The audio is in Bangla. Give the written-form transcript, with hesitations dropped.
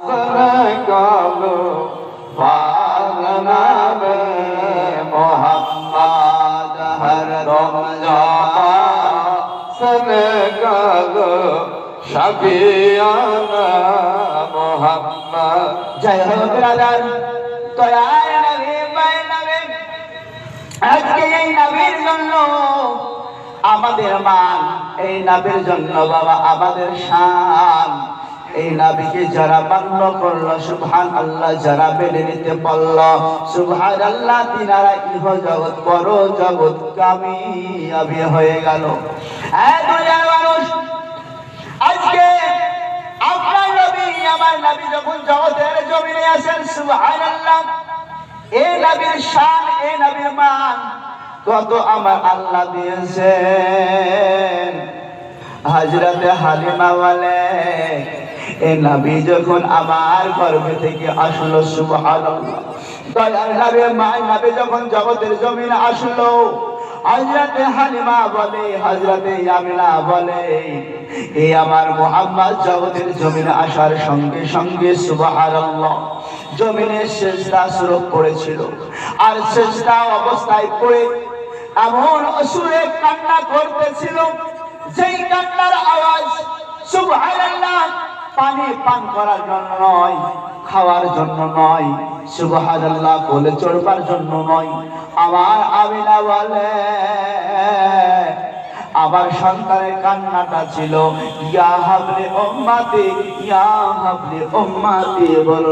কালো পাগনাবে মোহাম্মদ হরদম জাপা সনে কালো শাফিয়ানা মোহাম্মদ। জয় হো ব্রাদার দয়ার নবী ভাই নবী। আজকে এই নবীর জন্য আমাদের মান, এই নবীর জন্য বাবা আমাদের শান। এই নবীকে যারা মান্য করলো সুবহানাল্লাহ, যারা মেনে নিতে পারলো সুবহানাল্লাহ, তিনারা ইহ জগৎ পর জগৎ কামিয়াবি হয়ে গেল। দুনিয়ার মানুষ, আজকে আপনার নবী আমার নবী যখন জগতের জমিনে আসেন সুবহানাল্লাহ, এই নবীর শান, এই নবীর মান কত আমার আল্লাহ দিয়েছেন। হযরতে হালিমা বলে এই নবী যখন আমার গর্ভে থেকে আসলো সুবহানাল্লাহ, দয়ার নবী মা নবী যখন জগতের জমিনে আসলো, হযরতে হালিমা বলে, হযরতে আমিনা বলে এই আমার মুহাম্মদ জগতের জমিনে আসার সঙ্গে সঙ্গে সুবহানাল্লাহ জমিনে সিজদা শুরু করেছিল। আর সিজদা অবস্থায় পড়ে এমন অসুরে কান্না করতেছিল, যেই কান্নার আওয়াজ সুবহানাল্লাহ পানি পান করার জন্য নয়, খাওয়ার জন্য নয়, সুবহানাল্লাহ কোলে চড়বার জন্য নয়। আমার আমিনা বলে আমার সন্তানের কান্নাটা ছিল ইয়া হাবলি উম্মতি, ইয়া হাবলি উম্মতি। বলো